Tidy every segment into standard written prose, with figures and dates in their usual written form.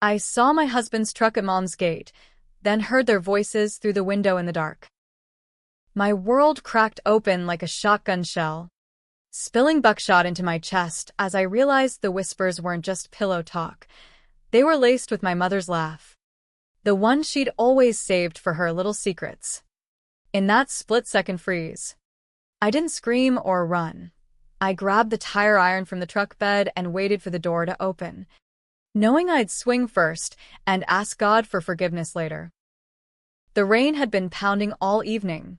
I saw my husband's truck at Mom's gate, then heard their voices through the window in the dark. My world cracked open like a shotgun shell, spilling buckshot into my chest as I realized the whispers weren't just pillow talk. They were laced with my mother's laugh, the one she'd always saved for her little secrets. In that split-second freeze, I didn't scream or run. I grabbed the tire iron from the truck bed and waited for the door to open, knowing I'd swing first and ask God for forgiveness later. The rain had been pounding all evening,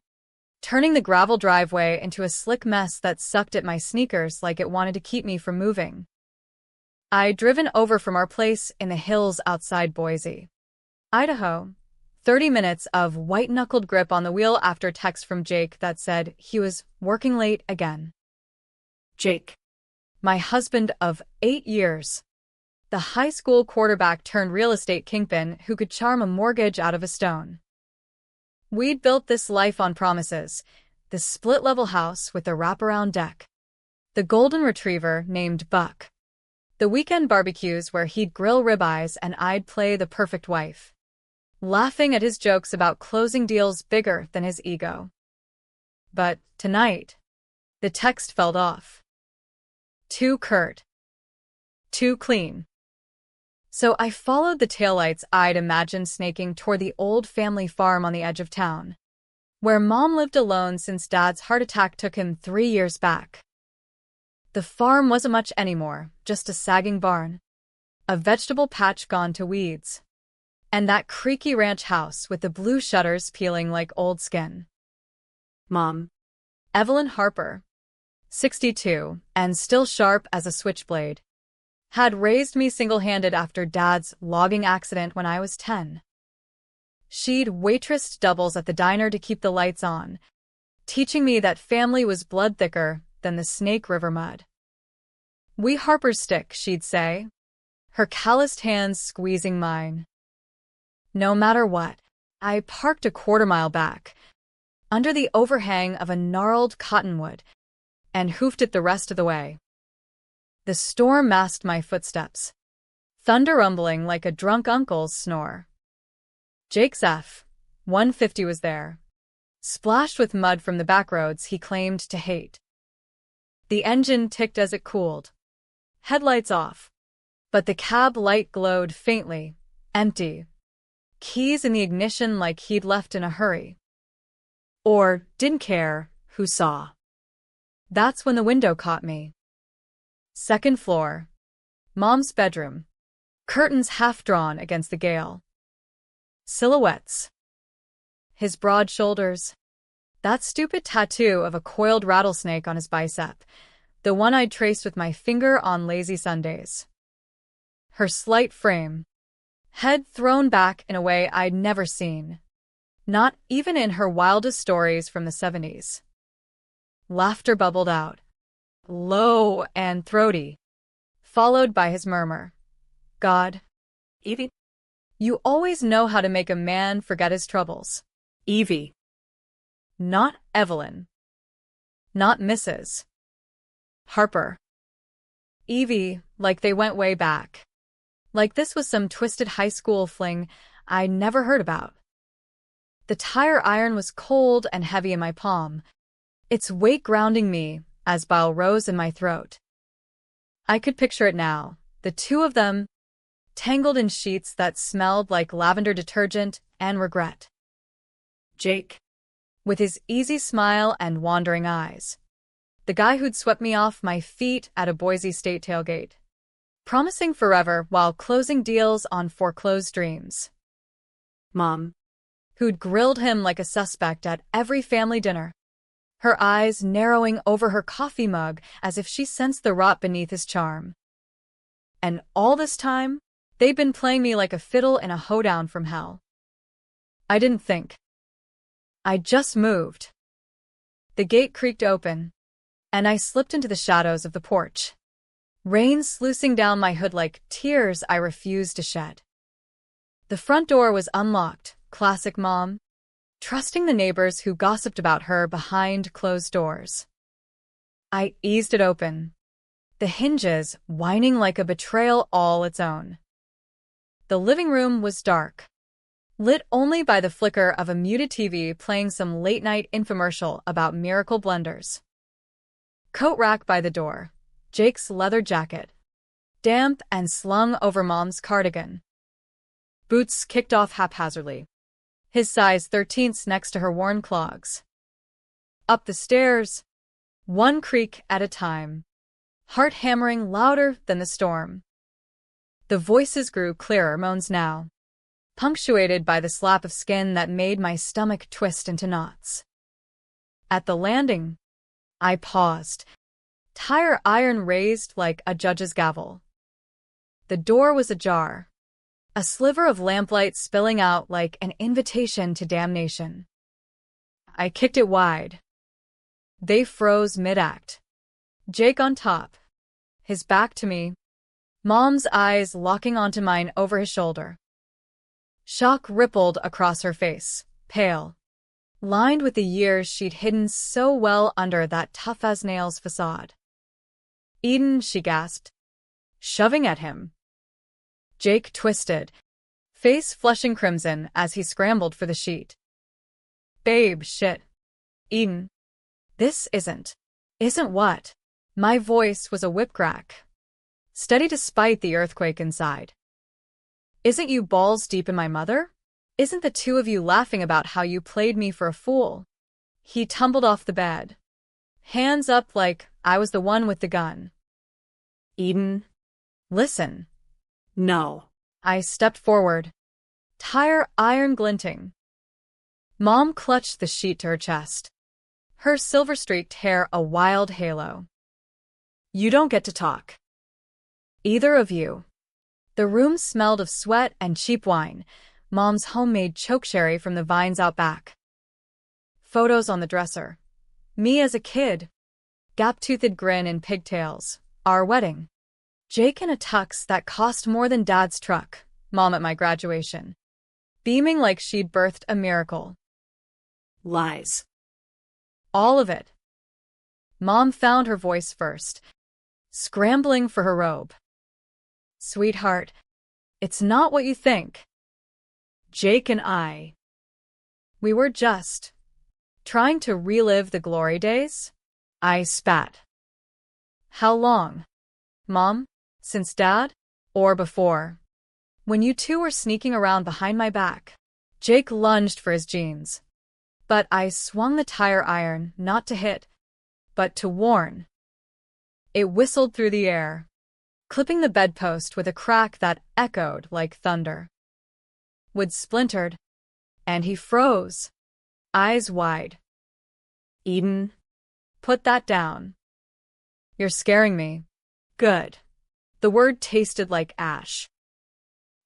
turning the gravel driveway into a slick mess that sucked at my sneakers like it wanted to keep me from moving. I'd driven over from our place in the hills outside Boise, Idaho. 30 minutes of white-knuckled grip on the wheel after a text from Jake that said he was working late again. Jake, my husband of 8 years, the high school quarterback turned real estate kingpin who could charm a mortgage out of a stone. We'd built this life on promises, the split-level house with the wraparound deck, the golden retriever named Buck, the weekend barbecues where he'd grill ribeyes and I'd play the perfect wife, laughing at his jokes about closing deals bigger than his ego. But tonight, the text fell off. Too curt. Too clean. So I followed the taillights I'd imagined snaking toward the old family farm on the edge of town, where Mom lived alone since Dad's heart attack took him 3 years back. The farm wasn't much anymore, just a sagging barn, a vegetable patch gone to weeds, and that creaky ranch house with the blue shutters peeling like old skin. Mom, Evelyn Harper, 62, and still sharp as a switchblade, had raised me single-handed after Dad's logging accident when I was 10. She'd waitressed doubles at the diner to keep the lights on, teaching me that family was blood thicker than the Snake River mud. "We Harpers stick," she'd say, her calloused hands squeezing mine. No matter what, I parked a quarter-mile back, under the overhang of a gnarled cottonwood, and hoofed it the rest of the way. The storm masked my footsteps, thunder rumbling like a drunk uncle's snore. Jake's F-150 was there, splashed with mud from the backroads he claimed to hate. The engine ticked as it cooled, headlights off, but the cab light glowed faintly, empty, keys in the ignition like he'd left in a hurry. Or didn't care who saw. That's when the window caught me. Second floor. Mom's bedroom. Curtains half-drawn against the gale. Silhouettes. His broad shoulders. That stupid tattoo of a coiled rattlesnake on his bicep, the one I'd traced with my finger on lazy Sundays. Her slight frame. Head thrown back in a way I'd never seen, not even in her wildest stories from the 70s. Laughter bubbled out, low and throaty, followed by his murmur. "God, Evie, you always know how to make a man forget his troubles." Evie. Not Evelyn. Not Mrs. Harper. Evie, like they went way back. Like this was some twisted high school fling I'd never heard about. The tire iron was cold and heavy in my palm, its weight grounding me as bile rose in my throat. I could picture it now, the two of them, tangled in sheets that smelled like lavender detergent and regret. Jake, with his easy smile and wandering eyes, the guy who'd swept me off my feet at a Boise State tailgate, promising forever while closing deals on foreclosed dreams. Mom, who'd grilled him like a suspect at every family dinner, her eyes narrowing over her coffee mug as if she sensed the rot beneath his charm. And all this time, they'd been playing me like a fiddle in a hoedown from hell. I didn't think. I just moved. The gate creaked open, and I slipped into the shadows of the porch, rain sluicing down my hood like tears I refused to shed. The front door was unlocked, classic Mom, trusting the neighbors who gossiped about her behind closed doors. I eased it open, the hinges whining like a betrayal all its own. The living room was dark, lit only by the flicker of a muted TV playing some late-night infomercial about miracle blenders. Coat rack by the door, Jake's leather jacket, damp and slung over Mom's cardigan. Boots kicked off haphazardly, his size 13s next to her worn clogs. Up the stairs, one creak at a time, heart hammering louder than the storm. The voices grew clearer moans now, punctuated by the slap of skin that made my stomach twist into knots. At the landing, I paused, tire iron raised like a judge's gavel. The door was ajar, a sliver of lamplight spilling out like an invitation to damnation. I kicked it wide. They froze mid-act. Jake on top, his back to me, Mom's eyes locking onto mine over his shoulder. Shock rippled across her face, pale, lined with the years she'd hidden so well under that tough-as-nails facade. "Eden," she gasped, shoving at him. Jake twisted, face flushing crimson as he scrambled for the sheet. "Babe, shit. Eden. This isn't what?" My voice was a whip crack, steady despite the earthquake inside. "Isn't you balls deep in my mother? Isn't the two of you laughing about how you played me for a fool?" He tumbled off the bed, hands up like I was the one with the gun. "Eden, listen." "No." I stepped forward, tire iron glinting. Mom clutched the sheet to her chest, her silver-streaked hair a wild halo. "You don't get to talk. Either of you." The room smelled of sweat and cheap wine, Mom's homemade choke-cherry from the vines out back. Photos on the dresser. Me as a kid. Gap-toothed grin and pigtails. Our wedding. Jake in a tux that cost more than Dad's truck. Mom at my graduation, beaming like she'd birthed a miracle. "Lies." All of it. Mom found her voice first, scrambling for her robe. "Sweetheart, it's not what you think. Jake and we were just trying to relive the glory days." I spat. "How long, Mom? Since Dad? Or before? When you two were sneaking around behind my back?" Jake lunged for his jeans, but I swung the tire iron not to hit, but to warn. It whistled through the air, clipping the bedpost with a crack that echoed like thunder. Wood splintered, and he froze, eyes wide. "Eden, put that down. You're scaring me." "Good." The word tasted like ash.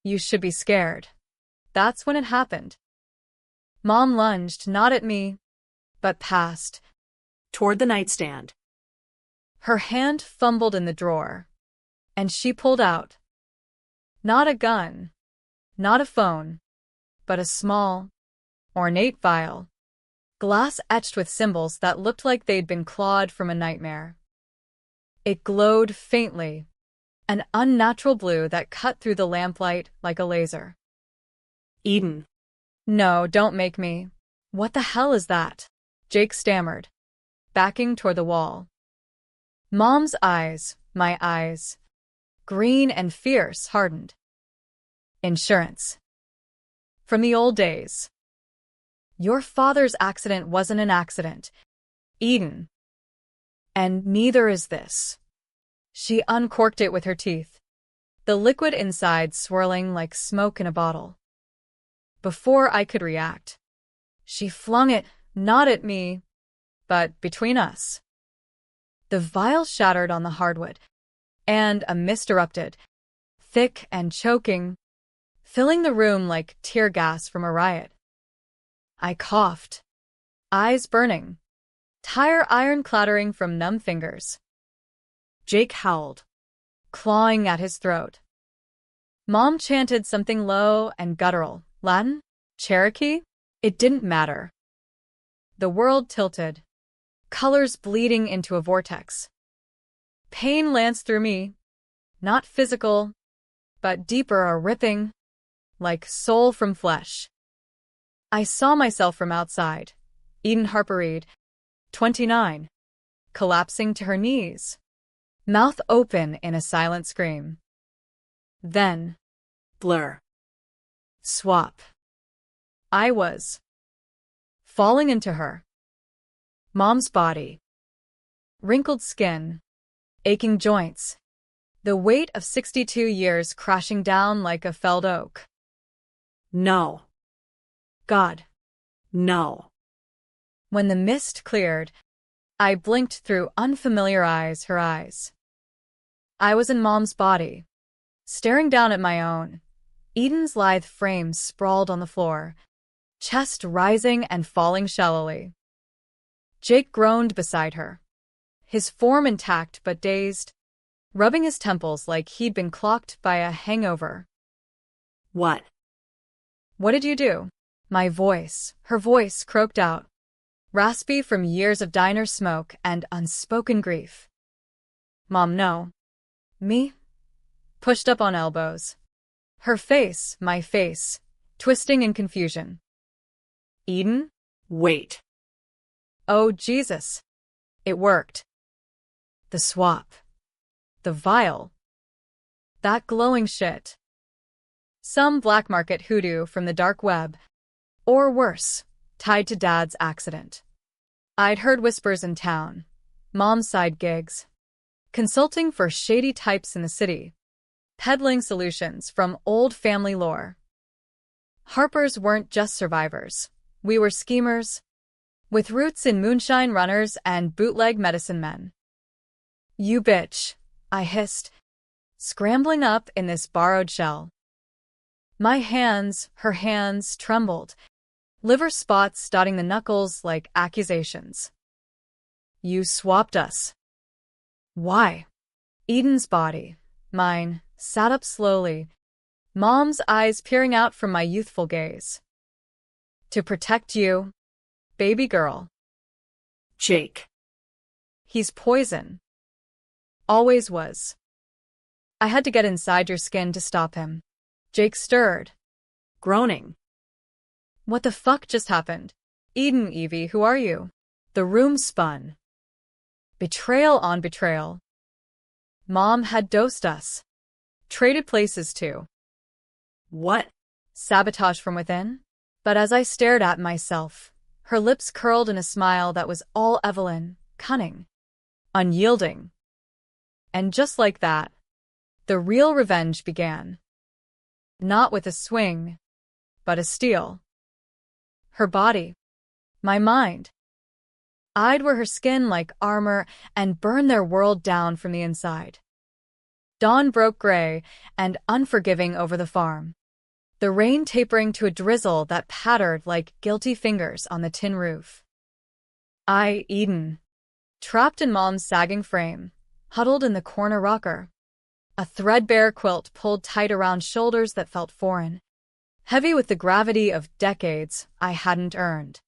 "You should be scared. That's when it happened." Mom lunged, not at me, but past, "Toward the nightstand." Her hand fumbled in the drawer, and she pulled out. Not a gun, not a phone, but a small, ornate vial, glass etched with symbols that looked like they'd been clawed from a nightmare. It glowed faintly, an unnatural blue that cut through the lamplight like a laser. "Eden." "No, don't make me." "What the hell is that?" Jake stammered, backing toward the wall. Mom's eyes, my eyes, green and fierce, hardened. "Insurance. From the old days. Your father's accident wasn't an accident, Eden. And neither is this." She uncorked it with her teeth, the liquid inside swirling like smoke in a bottle. Before I could react, she flung it, not at me, but between us. The vial shattered on the hardwood, and a mist erupted, thick and choking, filling the room like tear gas from a riot. I coughed, eyes burning, tire iron clattering from numb fingers. Jake howled, clawing at his throat. Mom chanted something low and guttural. Latin? Cherokee? It didn't matter. The world tilted, colors bleeding into a vortex. Pain lanced through me, not physical, but deeper, a ripping, like soul from flesh. I saw myself from outside. Eden Harper Reed, 29, collapsing to her knees, mouth open in a silent scream. Then, Blur. swap. I was falling into her. Mom's body. Wrinkled skin. Aching joints. The weight of 62 years crashing down like a felled oak. No. God. No. When the mist cleared, I blinked through unfamiliar eyes, her eyes. I was in Mom's body, staring down at my own. Eden's lithe frame sprawled on the floor, chest rising and falling shallowly. Jake groaned beside her, his form intact but dazed, rubbing his temples like he'd been clocked by a hangover. What? What did you do? My voice, her voice croaked out, raspy from years of diner smoke and unspoken grief. Mom, no. Me? Pushed up on elbows. Her face, my face, twisting in confusion. Eden? Wait. Oh, Jesus. It worked. The swap. The vial. That glowing shit. Some black market hoodoo from the dark web. Or worse, tied to Dad's accident. I'd heard whispers in town. Mom's side gigs. Consulting for shady types in the city. Peddling solutions from old family lore. Harpers weren't just survivors. We were schemers. With roots in moonshine runners and bootleg medicine men. You bitch, I hissed, scrambling up in this borrowed shell. My hands, her hands, trembled, liver spots dotting the knuckles like accusations. You swapped us. Why? Eden's body, mine, sat up slowly, Mom's eyes peering out from my youthful gaze. To protect you, baby girl. Jake. He's poison. Always was. I had to get inside your skin to stop him. Jake stirred, Groaning. What the fuck just happened? Eden, Evie, who are you? The room spun. Betrayal on betrayal. Mom had dosed us. Traded places too. What? Sabotage from within? But as I stared at myself, her lips curled in a smile that was all Evelyn, cunning, unyielding. And just like that, the real revenge began. Not with a swing, but a steel. Her body, my mind. I'd wear her skin like armor and burn their world down from the inside. Dawn broke gray and unforgiving over the farm. The rain tapering to a drizzle that pattered like guilty fingers on the tin roof. I, Eden, trapped in Mom's sagging frame, huddled in the corner rocker. A threadbare quilt pulled tight around shoulders that felt foreign, heavy with the gravity of decades I hadn't earned.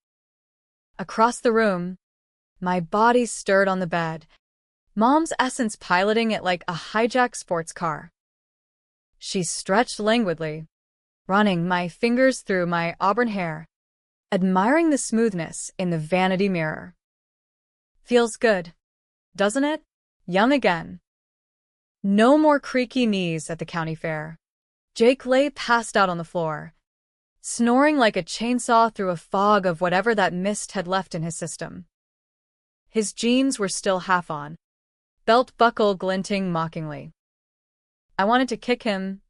Across the room, my body stirred on the bed, Mom's essence piloting it like a hijacked sports car. She stretched languidly, running my fingers through my auburn hair, admiring the smoothness in the vanity mirror. Feels good, doesn't it? Young again. No more creaky knees at the county fair. Jake lay passed out on the floor, snoring like a chainsaw through a fog of whatever that mist had left in his system. His jeans were still half on, belt buckle glinting mockingly. I wanted to kick him,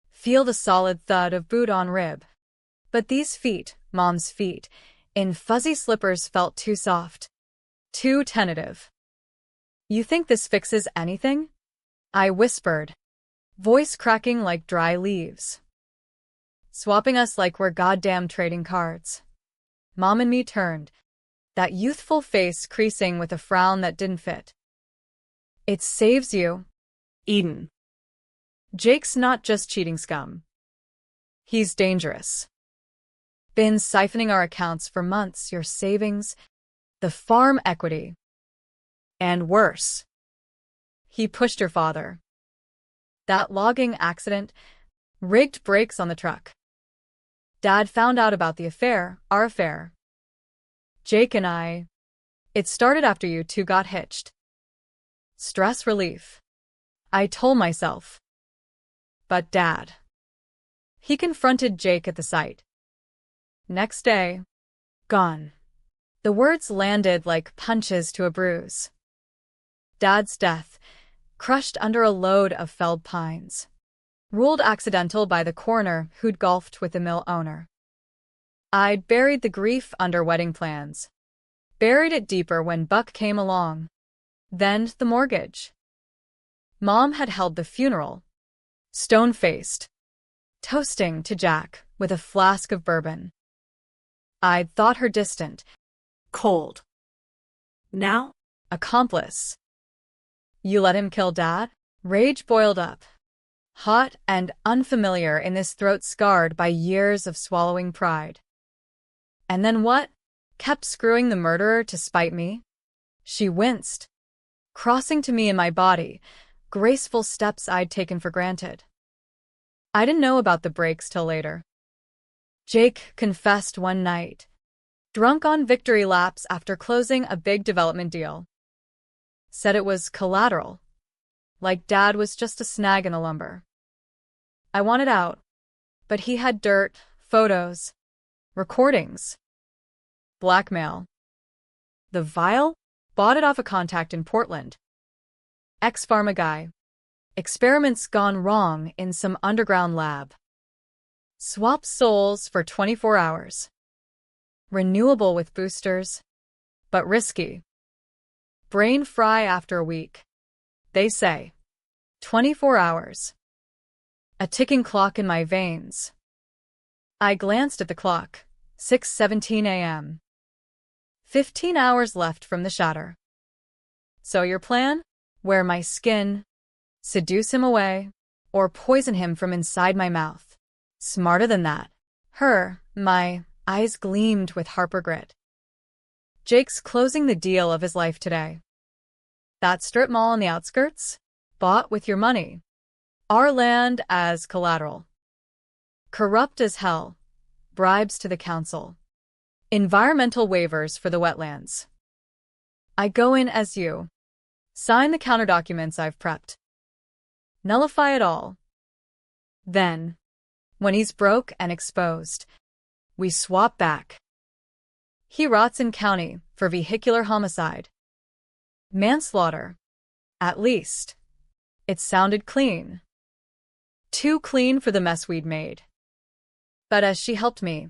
feel the solid thud of boot on rib. But these feet, Mom's feet, in fuzzy slippers felt too soft, too tentative. You think this fixes anything? I whispered, voice cracking like dry leaves. Swapping us like we're goddamn trading cards. Mom and me turned, that youthful face creasing with a frown that didn't fit. It saves you, Eden. Jake's not just cheating scum. He's dangerous. Been siphoning our accounts for months, your savings, the farm equity. And worse. He pushed her father. That logging accident, rigged brakes on the truck. Dad found out about the affair, our affair. Jake and I. It started after you two got hitched. Stress relief. I told myself. But Dad. He confronted Jake at the site. Next day. Gone. The words landed like punches to a bruise. Dad's death, crushed under a load of felled pines. Ruled accidental by the coroner who'd golfed with the mill owner. I'd buried the grief under wedding plans. Buried it deeper when Buck came along. Then the mortgage. Mom had held the funeral. Stone-faced. Toasting to Jack with a flask of bourbon. I'd thought her distant. Cold. Now? Accomplice. You let him kill Dad? Rage boiled up. Hot and unfamiliar in this throat scarred by years of swallowing pride. And then what? Kept screwing the murderer to spite me? She winced, crossing to me in my body, graceful steps I'd taken for granted. I didn't know about the breaks till later. Jake confessed one night, drunk on victory laps after closing a big development deal. Said it was collateral, like Dad was just a snag in the lumber. I wanted out, but he had dirt, photos, recordings, blackmail. The vial? Bought it off a contact in Portland. Ex-pharma guy. Experiments gone wrong in some underground lab. Swap souls for 24 hours. Renewable with boosters, but risky. Brain fry after a week. They say. 24 hours. A ticking clock in my veins. I glanced at the clock. 6:17 a.m. 15 hours left from the shatter. So your plan? Wear my skin, seduce him away, or poison him from inside my mouth. Smarter than that. My eyes gleamed with Harper grit. Jake's closing the deal of his life today. That strip mall on the outskirts? Bought with your money. Our land as collateral. Corrupt as hell. Bribes to the council. Environmental waivers for the wetlands. I go in as you. Sign the counter documents I've prepped. Nullify it all. Then, when he's broke and exposed, we swap back. He rots in county for vehicular homicide. Manslaughter. At least. It sounded clean. Too clean for the mess we'd made. But as she helped me,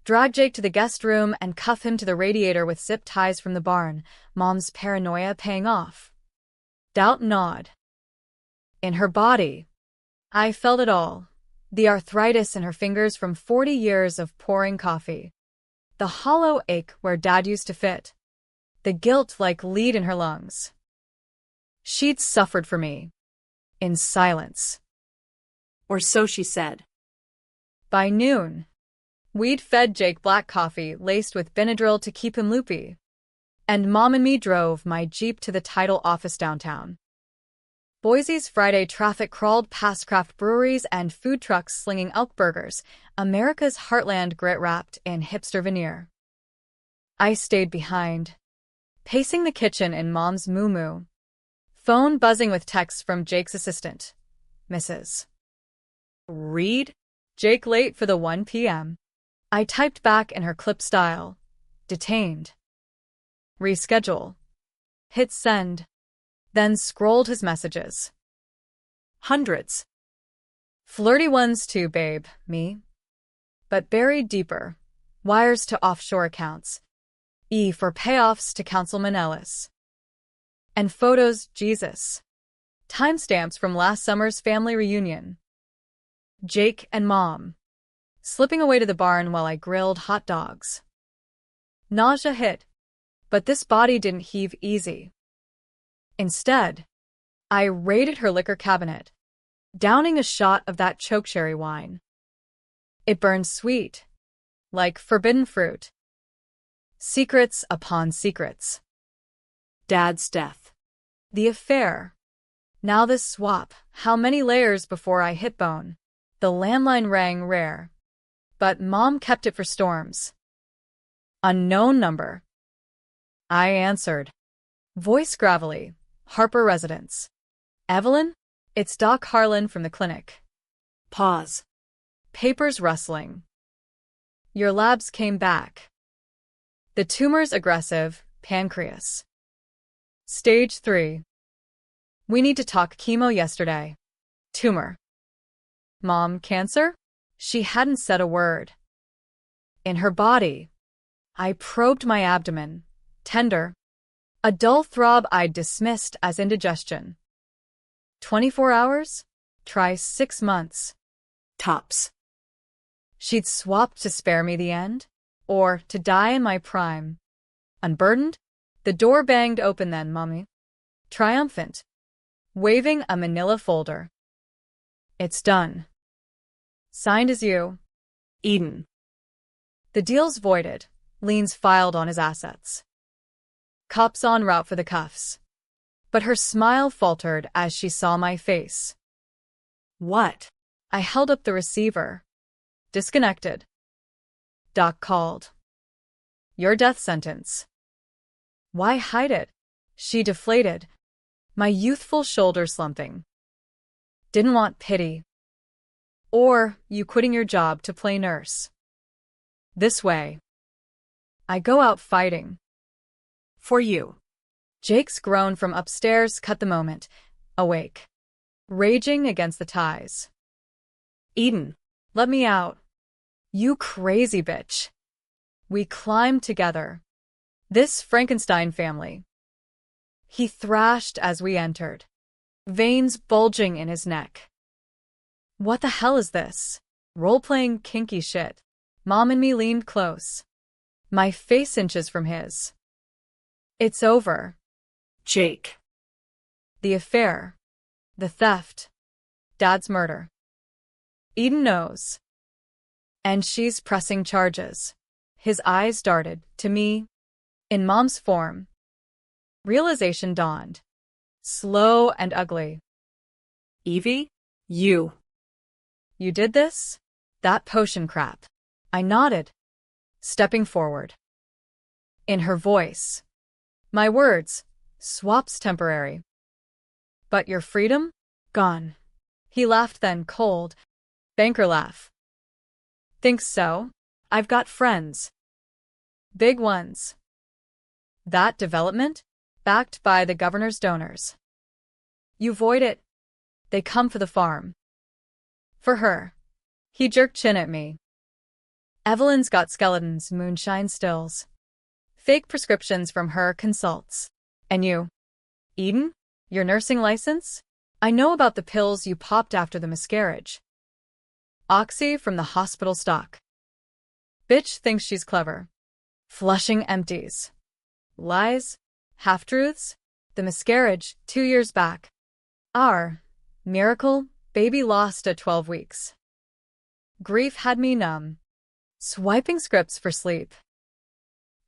drag Jake to the guest room and cuff him to the radiator with zip ties from the barn, Mom's paranoia paying off. Doubt gnawed. In her body. I felt it all. The arthritis in her fingers from 40 years of pouring coffee. The hollow ache where Dad used to fit. The guilt like lead in her lungs. She'd suffered for me. In silence. Or so she said. By noon, we'd fed Jake black coffee laced with Benadryl to keep him loopy. And Mom and me drove my Jeep to the title office downtown. Boise's Friday traffic crawled past craft breweries and food trucks slinging elk burgers, America's heartland grit wrapped in hipster veneer. I stayed behind, pacing the kitchen in Mom's moo-moo. Phone buzzing with texts from Jake's assistant, Mrs. Reed? Jake late for the 1 p.m. I typed back in her clip style. Detained. Reschedule. Hit send. Then scrolled his messages. Hundreds. Flirty ones too, babe, me. But buried deeper. Wires to offshore accounts. E for payoffs to Councilman Ellis. And photos, Jesus. Timestamps from last summer's family reunion. Jake and Mom. Slipping away to the barn while I grilled hot dogs. Nausea hit. But this body didn't heave easy. Instead, I raided her liquor cabinet, downing a shot of that chokecherry wine. It burned sweet, like forbidden fruit. Secrets upon secrets. Dad's death. The affair. Now this swap, how many layers before I hit bone? The landline rang rare. but Mom kept it for storms. Unknown number. I answered. Voice gravelly. Harper residence. Evelyn? It's Doc Harlan from the clinic. Pause. Papers rustling. Your labs came back. The tumor's aggressive, pancreas. Stage 3. We need to talk. Chemo yesterday. Tumor. Mom, cancer? She hadn't said a word. In her body. I probed my abdomen. Tender. A dull throb I'd dismissed as indigestion. 24 hours? Try 6 months. Tops. She'd swapped to spare me the end, or to die in my prime. Unburdened? The door banged open then, Mummy. Triumphant. Waving a manila folder. It's done. Signed as you. Eden. The deal's voided. Liens filed on his assets. Cops en route for the cuffs. But her smile faltered as she saw my face. What? I held up the receiver. Disconnected. Doc called. Your death sentence. Why hide it? She deflated, my youthful shoulders slumping. Didn't want pity. Or you quitting your job to play nurse. This way. I go out fighting. For you. Jake's groan from upstairs cut the moment, awake. Raging against the ties. Eden, let me out. You crazy bitch. We climbed together. This Frankenstein family. He thrashed as we entered. Veins bulging in his neck. What the hell is this? Role-playing kinky shit. Mom and me leaned close. My face inches from his. It's over. Jake. The affair. The theft. Dad's murder. Eden knows. And she's pressing charges. His eyes darted, to me, in Mom's form. Realization dawned. Slow and ugly. Evie? You. You did this? That potion crap. I nodded, stepping forward. In her voice. My words. Swaps temporary. But your freedom? Gone. He laughed then, cold. Banker laugh. Think so? I've got friends. Big ones. That development? Backed by the governor's donors. You void it. They come for the farm. For her. He jerked chin at me. Evelyn's got skeletons, moonshine stills. Fake prescriptions from her consults. And you? Eden? Your nursing license? I know about the pills you popped after the miscarriage. Oxy from the hospital stock. Bitch thinks she's clever. Flushing empties. Lies? Half-truths? The miscarriage, 2 years back. Our miracle, baby lost at 12 weeks. Grief had me numb. Swiping scripts for sleep.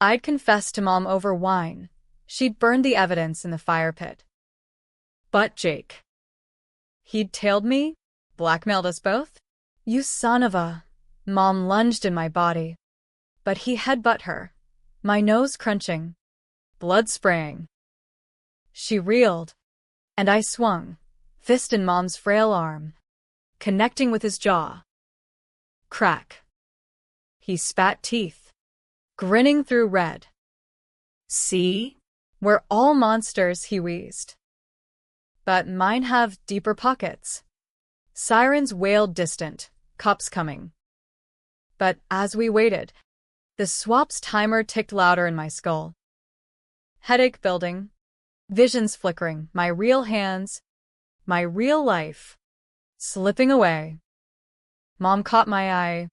I'd confessed to Mom over wine. She'd burned the evidence in the fire pit. But Jake. He'd tailed me, blackmailed us both. You son of a... Mom lunged in my body. But he headbutt her, my nose crunching, blood spraying. She reeled, and I swung, fist in Mom's frail arm, connecting with his jaw. Crack. He spat teeth, grinning through red. See? We're all monsters, he wheezed. But mine have deeper pockets. Sirens wailed distant, cops coming. But as we waited, the swap's timer ticked louder in my skull. Headache building, visions flickering, my real hands, my real life, slipping away. Mom caught my eye,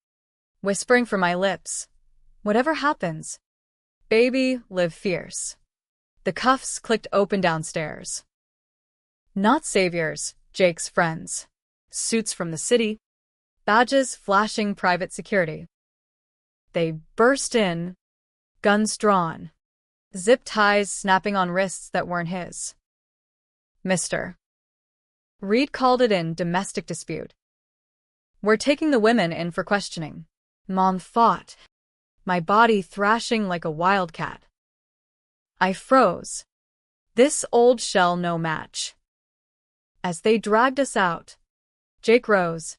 whispering from my lips, whatever happens, baby, live fierce. The cuffs clicked open downstairs. Not saviors, Jake's friends. Suits from the city, badges flashing private security. They burst in, guns drawn, zip ties snapping on wrists that weren't his. Mr. Reed called it in domestic dispute. We're taking the women in for questioning. Mom fought, my body thrashing like a wildcat. I froze. This old shell no match. As they dragged us out, Jake rose,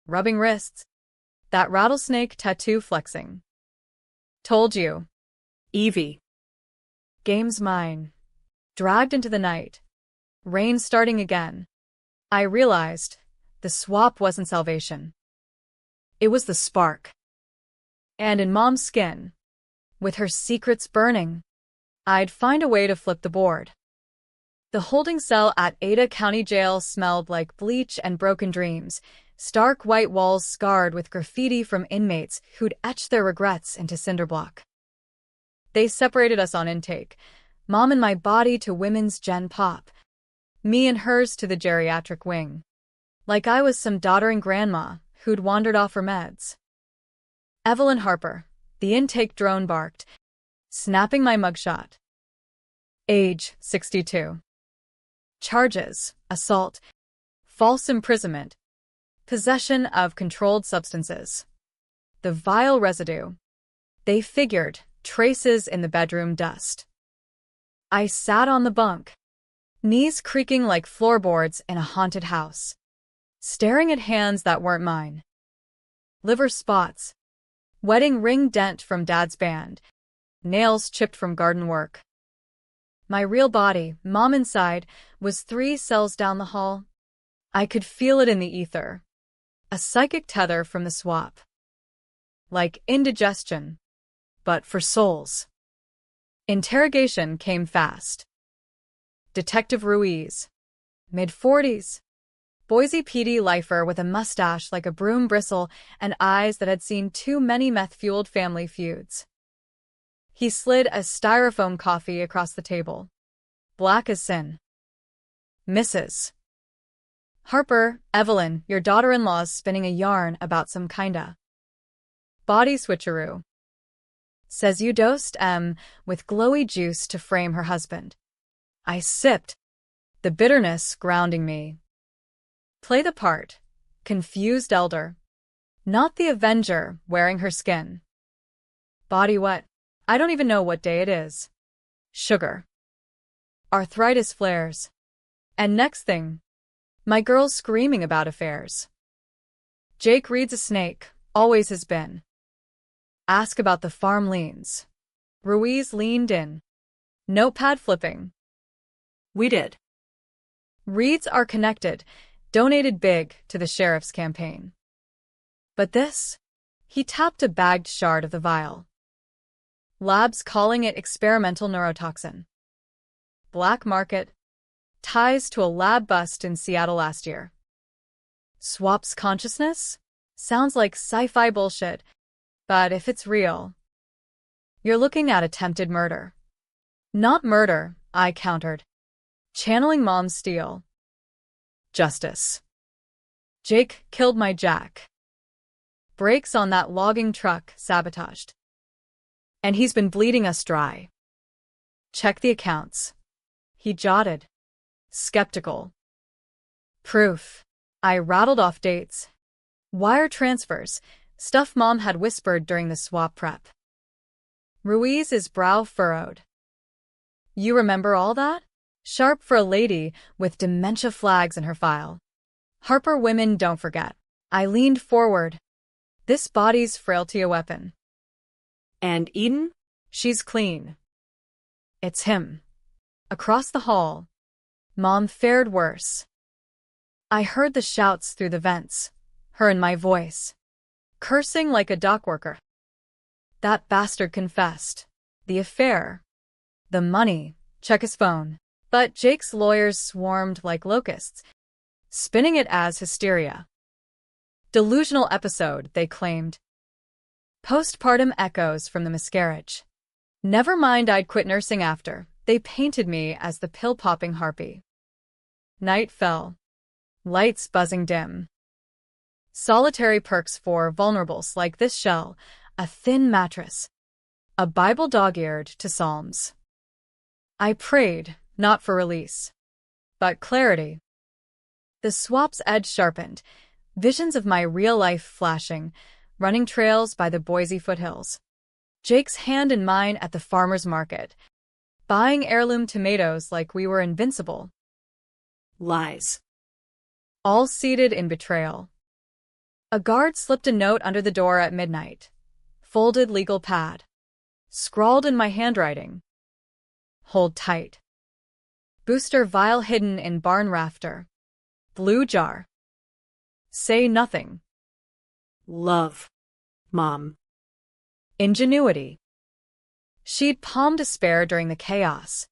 rubbing wrists, that rattlesnake tattoo flexing. Told you. Evie. Game's mine. Dragged into the night. Rain starting again. I realized the swap wasn't salvation. It was the spark. And in Mom's skin, with her secrets burning, I'd find a way to flip the board. The holding cell at Ada County Jail smelled like bleach and broken dreams, stark white walls scarred with graffiti from inmates who'd etched their regrets into cinderblock. They separated us on intake, Mom and my body to women's gen pop, me and hers to the geriatric wing. Like I was some doddering grandma who'd wandered off her meds. Evelyn Harper, the intake drone barked, snapping my mugshot. Age, 62. Charges, assault, false imprisonment, possession of controlled substances. The vile residue. They figured traces in the bedroom dust. I sat on the bunk, knees creaking like floorboards in a haunted house, staring at hands that weren't mine. Liver spots, wedding ring dent from Dad's band, nails chipped from garden work. My real body, Mom inside, was 3 cells down the hall. I could feel it in the ether. A psychic tether from the swap. Like indigestion, but for souls. Interrogation came fast. Detective Ruiz, mid-40s. Boise PD lifer with a mustache like a broom bristle and eyes that had seen too many meth-fueled family feuds. He slid a styrofoam coffee across the table. Black as sin. Mrs. Harper, Evelyn, your daughter-in-law's spinning a yarn about some kinda body switcheroo. Says you dosed M with glowy juice to frame her husband. I sipped, the bitterness grounding me. Play the part, confused elder. Not the avenger wearing her skin. Body what? I don't even know what day it is. Sugar. Arthritis flares. And next thing, my girl's screaming about affairs. Jake reads a snake, always has been. Ask about the farm liens. Ruiz leaned in. Notepad flipping. We did. Reads are connected, donated big to the sheriff's campaign. But this? He tapped a bagged shard of the vial. Labs calling it experimental neurotoxin. Black market. Ties to a lab bust in Seattle last year. Swaps consciousness? Sounds like sci-fi bullshit, but if it's real, you're looking at attempted murder. Not murder, I countered, channeling Mom's steel. Justice. Jake killed my Jack. Brakes on that logging truck sabotaged. And he's been bleeding us dry. Check the accounts. He jotted. Skeptical. Proof. I rattled off dates. Wire transfers. Stuff Mom had whispered during the swap prep. Ruiz's brow furrowed. You remember all that? Sharp for a lady with dementia flags in her file. Harper women don't forget. I leaned forward. This body's frailty a weapon. And Eden? She's clean. It's him. Across the hall, Mom fared worse. I heard the shouts through the vents, her and my voice, cursing like a dock worker. That bastard confessed. The affair. The money. Check his phone. But Jake's lawyers swarmed like locusts, spinning it as hysteria. Delusional episode, they claimed. Postpartum echoes from the miscarriage. Never mind I'd quit nursing after. They painted me as the pill-popping harpy. Night fell. Lights buzzing dim. Solitary perks for vulnerables like this shell, a thin mattress. A Bible dog-eared to Psalms. I prayed, not for release, but clarity. The swap's edge sharpened, visions of my real life flashing, running trails by the Boise foothills. Jake's hand in mine at the farmer's market, buying heirloom tomatoes like we were invincible. Lies. All seated in betrayal. A guard slipped a note under the door at midnight. Folded legal pad. Scrawled in my handwriting. Hold tight. Booster vial hidden in barn rafter. Blue jar. Say nothing. Love. Mom. Ingenuity. She'd palmed a spare during the chaos.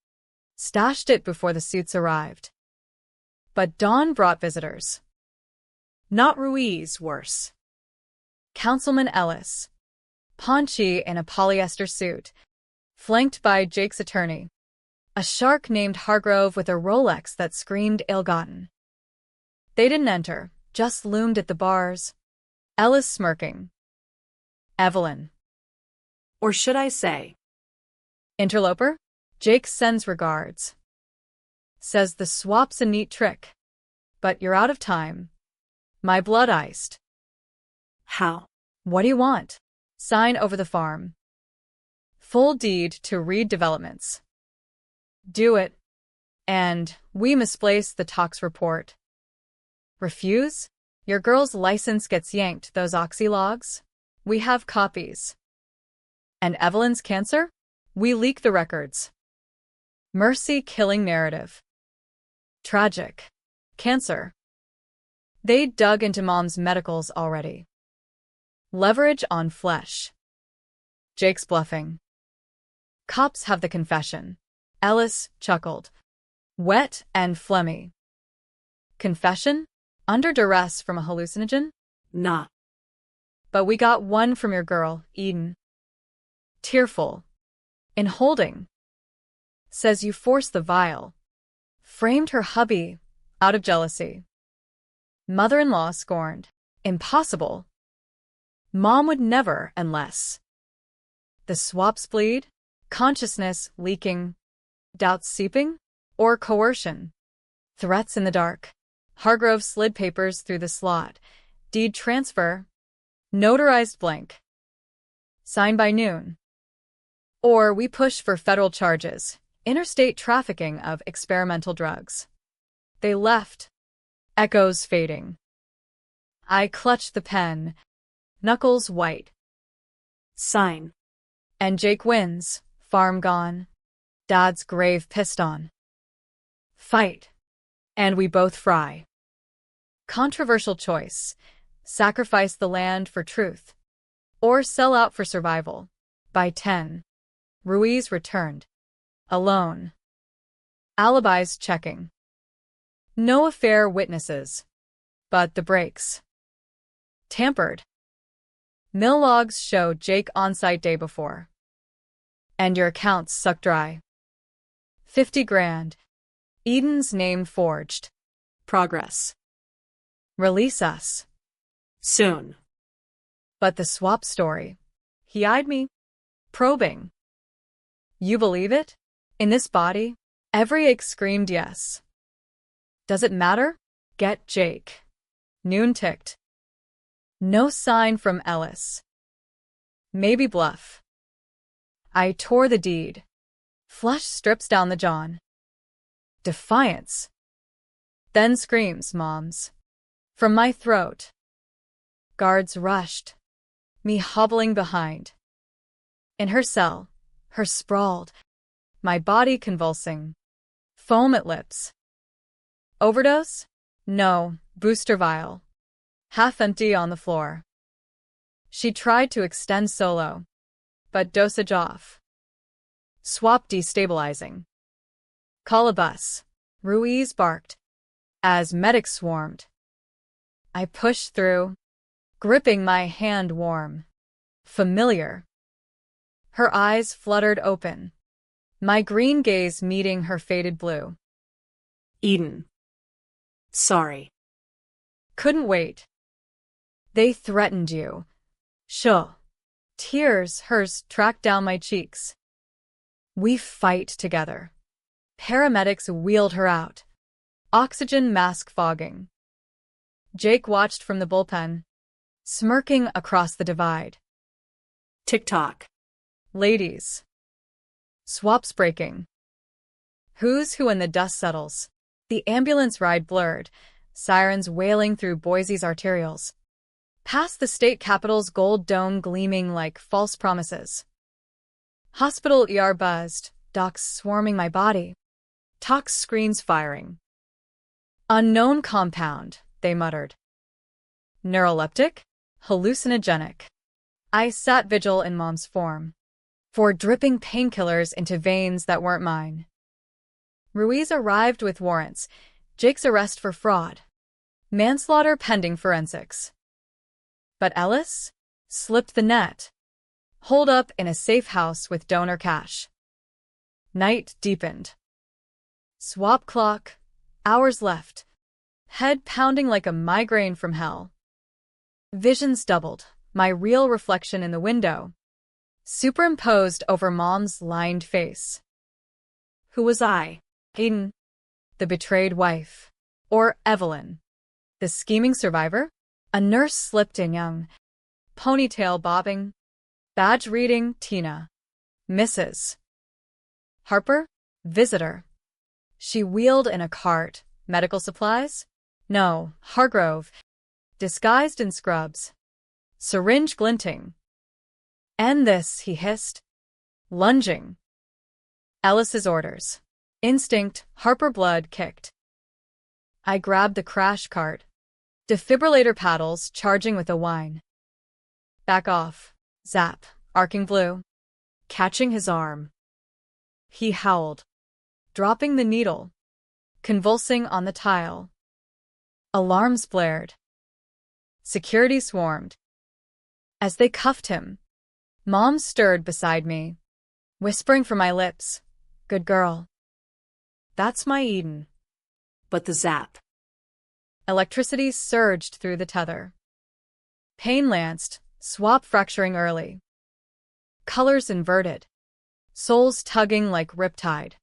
Stashed it before the suits arrived. But dawn brought visitors. Not Ruiz, worse. Councilman Ellis. Paunchy in a polyester suit, flanked by Jake's attorney. A shark named Hargrove with a Rolex that screamed ill-gotten. They didn't enter, just loomed at the bars. Ellis smirking. Evelyn. Or should I say? Interloper? Jake sends regards. Says the swap's a neat trick. But you're out of time. My blood iced. How? What do you want? Sign over the farm. Full deed to Reed Developments. Do it. And we misplaced the tox report. Refuse? Your girl's license gets yanked, those oxy logs? We have copies. And Evelyn's cancer? We leak the records. Mercy killing narrative. Tragic. Cancer. They dug into Mom's medicals already. Leverage on flesh. Jake's bluffing. Cops have the confession. Ellis chuckled. Wet and phlegmy. Confession? Under duress from a hallucinogen? Nah. But we got one from your girl, Eden. Tearful. In holding. Says you forced the vial. Framed her hubby, out of jealousy. Mother-in-law scorned. Impossible. Mom would never unless. The swaps bleed? Consciousness leaking? Doubts seeping? Or coercion? Threats in the dark. Hargrove slid papers through the slot. Deed transfer. Notarized blank. Signed by noon. Or we push for federal charges. Interstate trafficking of experimental drugs. They left. Echoes fading. I clutched the pen. Knuckles white. Sign. And Jake wins. Farm gone. Dad's grave pissed on. Fight. And we both fry. Controversial choice. Sacrifice the land for truth. Or sell out for survival. By 10. Ruiz returned. Alone. Alibis checking. No affair witnesses. But the brakes. Tampered. Mill logs show Jake on-site day before. And your accounts suck dry. 50 grand. Eden's name forged. Progress. Release us. Soon. But the swap story. He eyed me. Probing. You believe it? In this body? Every ache screamed yes. Does it matter? Get Jake. Noon ticked. No sign from Ellis. Maybe bluff. I tore the deed. Flesh strips down the john. Defiance. Then screams, Mom's. From my throat. Guards rushed. Me hobbling behind. In her cell, her sprawled. My body convulsing. Foam at lips. Overdose? No, booster vial. Half empty on the floor. She tried to extend solo. But dosage off. Swap destabilizing. Call a bus. Ruiz barked. As medics swarmed. I pushed through. Gripping my hand warm. Familiar. Her eyes fluttered open. My green gaze meeting her faded blue. Eden. Sorry. Couldn't wait. They threatened you. Sure. Tears, hers, tracked down my cheeks. We fight together. Paramedics wheeled her out. Oxygen mask fogging. Jake watched from the bullpen. smirking across the divide. TikTok. Ladies. Swaps breaking. Who's who when the dust settles? The ambulance ride blurred, sirens wailing through Boise's arterials. Past the state capitol's gold dome gleaming like false promises. Hospital ER buzzed, docs swarming my body. Tox screens firing. Unknown compound, they muttered. Neuroleptic? Hallucinogenic. I sat vigil in Mom's form. For dripping painkillers into veins that weren't mine. Ruiz arrived with warrants. Jake's arrest for fraud. Manslaughter pending forensics. But Ellis? Slipped the net. Holed up in a safe house with donor cash. Night deepened. Swap clock. Hours left. Head pounding like a migraine from hell. Visions doubled. My real reflection in the window. Superimposed over Mom's lined face. Who was I? Hayden. The betrayed wife. Or Evelyn. The scheming survivor? A nurse slipped in young. Ponytail bobbing. Badge reading, Tina. Mrs. Harper? Visitor. She wheeled in a cart. Medical supplies? No, Hargrove. Disguised in scrubs. Syringe glinting. End this, he hissed. Lunging. Ellis's orders. Instinct, Harper blood kicked. I grabbed the crash cart. Defibrillator paddles charging with a whine. Back off. Zap, arcing blue. Catching his arm. He howled. Dropping the needle. Convulsing on the tile. Alarms blared. Security swarmed. As they cuffed him, Mom stirred beside me, whispering from my lips, "Good girl." That's my Eden. But the zap. Electricity surged through the tether. Pain lanced, swap fracturing early. Colors inverted. Souls tugging like riptide.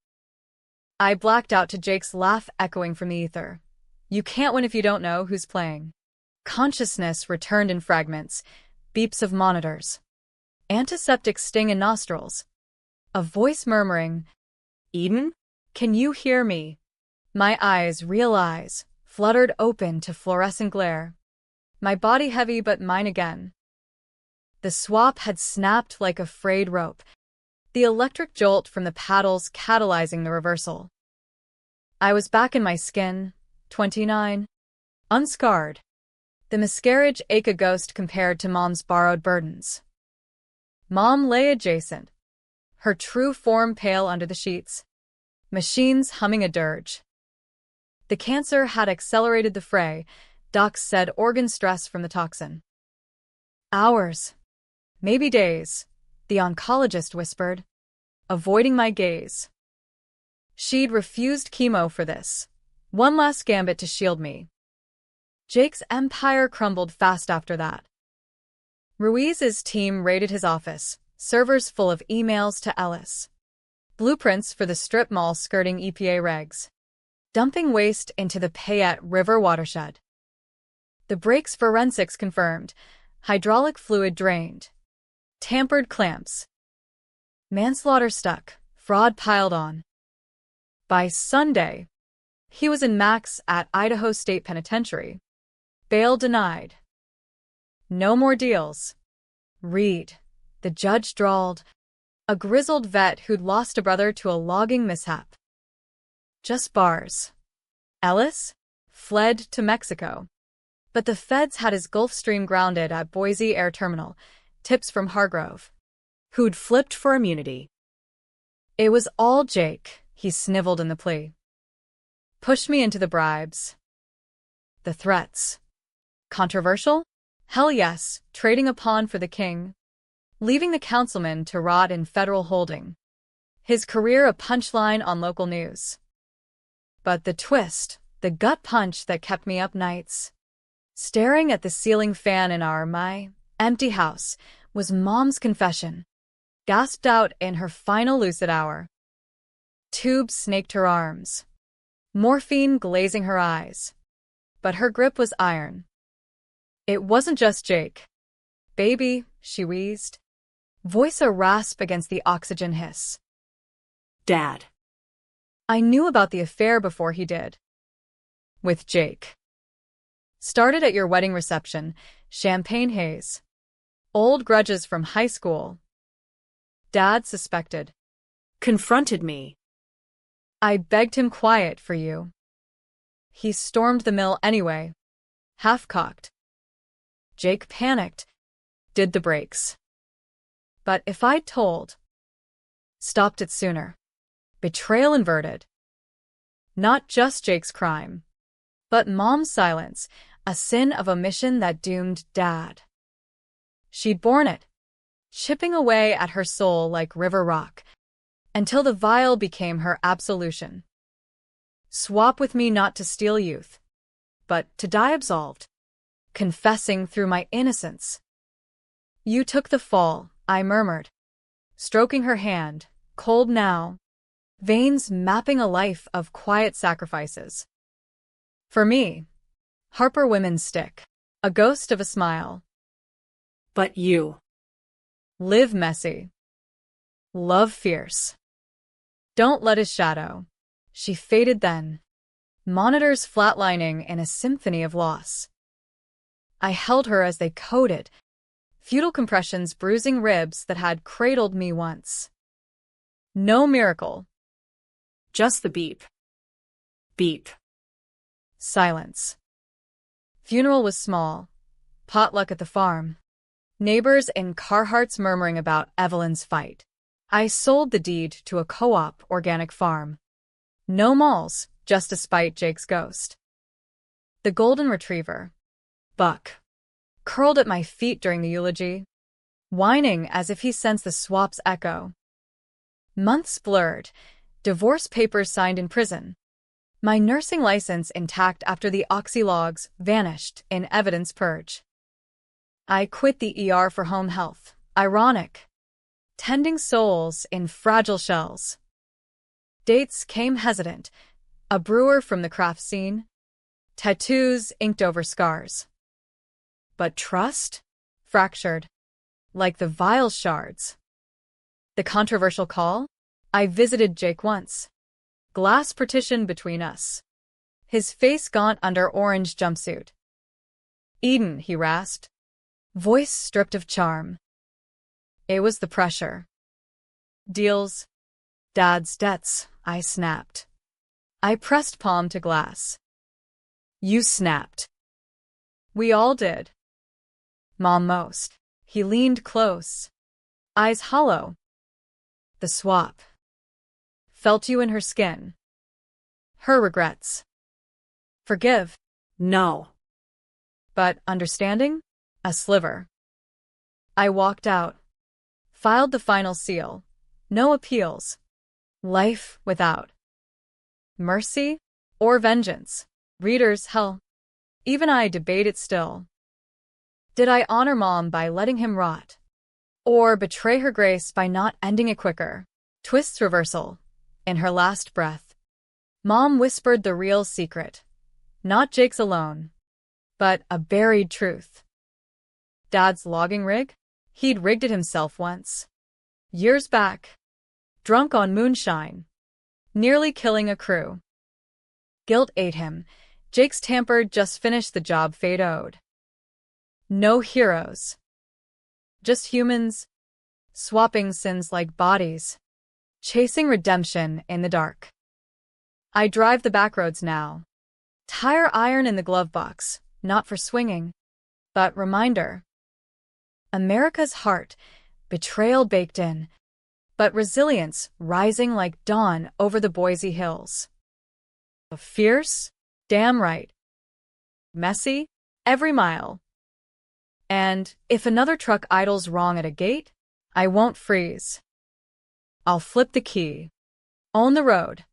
I blacked out to Jake's laugh echoing from the ether. You can't win if you don't know who's playing. Consciousness returned in fragments, beeps of monitors. Antiseptic sting in nostrils. A voice murmuring, "Eden? Can you hear me?" My eyes, real eyes, fluttered open to fluorescent glare. My body heavy but mine again. The swap had snapped like a frayed rope, the electric jolt from the paddles catalyzing the reversal. I was back in my skin, 29, unscarred. The miscarriage ache a ghost compared to Mom's borrowed burdens. Mom lay adjacent, her true form pale under the sheets, machines humming a dirge. The cancer had accelerated the fray, docs said organ stress from the toxin. Hours, maybe days, the oncologist whispered, avoiding my gaze. She'd refused chemo for this. One last gambit to shield me. Jake's empire crumbled fast after that. Ruiz's team raided his office, servers full of emails to Ellis. Blueprints for the strip mall skirting EPA regs. Dumping waste into the Payette River watershed. The brakes forensics confirmed. Hydraulic fluid drained. Tampered clamps. Manslaughter stuck. Fraud piled on. By Sunday, he was in Max at Idaho State Penitentiary. Bail denied. No more deals. Reed, the judge drawled, a grizzled vet who'd lost a brother to a logging mishap. Just bars. Ellis fled to Mexico. But the feds had his Gulfstream grounded at Boise Air Terminal, tips from Hargrove, Who'd flipped for immunity. It was all Jake, he sniveled in the plea. Pushed me into the bribes. The threats. Controversial? Hell yes, trading a pawn for the king. Leaving the councilman to rot in federal holding. His career a punchline on local news. But the twist, the gut punch that kept me up nights, staring at the ceiling fan in my empty house, was Mom's confession. Gasped out in her final lucid hour. Tubes snaked her arms. Morphine glazing her eyes. But her grip was iron. It wasn't just Jake. Baby, she wheezed. Voice a rasp against the oxygen hiss. Dad. I knew about the affair before he did. With Jake. Started at your wedding reception, champagne haze. Old grudges from high school. Dad suspected. Confronted me. I begged him quiet for you. He stormed the mill anyway. Half-cocked. Jake panicked. Did the brakes. But if I'd told. Stopped it sooner. Betrayal inverted. Not just Jake's crime. But Mom's silence, a sin of omission that doomed Dad. She'd borne it, chipping away at her soul like river rock, until the vial became her absolution. Swap with me not to steal youth, but to die absolved, confessing through my innocence. You took the fall, I murmured, stroking her hand, cold now, veins mapping a life of quiet sacrifices. For me, Harper women's stick, a ghost of a smile. But you. Live messy. Love fierce. Don't let his shadow. She faded then. Monitors flatlining in a symphony of loss. I held her as they coded, futile compressions bruising ribs that had cradled me once. No miracle. Just the beep. Beep. Silence. Funeral was small. Potluck at the farm. Neighbors in Carhartts murmuring about Evelyn's fight. I sold the deed to a co-op organic farm. No malls, just to spite Jake's ghost. The golden retriever, Buck, curled at my feet during the eulogy, whining as if he sensed the swap's echo. Months blurred, divorce papers signed in prison. My nursing license intact after the oxylogs vanished in evidence purge. I quit the ER for home health. Ironic. Tending souls in fragile shells. Dates came hesitant. A brewer from the craft scene. Tattoos inked over scars. But trust? Fractured. Like the vial shards. The controversial call? I visited Jake once. Glass partition between us. His face gaunt under orange jumpsuit. Eden, he rasped. Voice stripped of charm. It was the pressure. Deals. Dad's debts, I snapped. I pressed palm to glass. You snapped. We all did. Mom most. He leaned close. Eyes hollow. The swap. Felt you in her skin. Her regrets. Forgive. No. But understanding? A sliver. I walked out. Filed the final seal. No appeals. Life without mercy or vengeance. Readers, hell. Even I debate it still. Did I honor Mom by letting him rot? Or betray her grace by not ending it quicker? Twist's reversal. In her last breath. Mom whispered the real secret. Not Jake's alone. But a buried truth. Dad's logging rig? He'd rigged it himself once. Years back. Drunk on moonshine. Nearly killing a crew. Guilt ate him. Jake's tampered just finished the job fate owed. No heroes. Just humans. Swapping sins like bodies. Chasing redemption in the dark. I drive the backroads now. Tire iron in the glove box, not for swinging, but reminder. America's heart, betrayal baked in, but resilience rising like dawn over the Boise hills. Fierce? Damn right. Messy? Every mile. And if another truck idles wrong at a gate, I won't freeze. I'll flip the key. Own the road.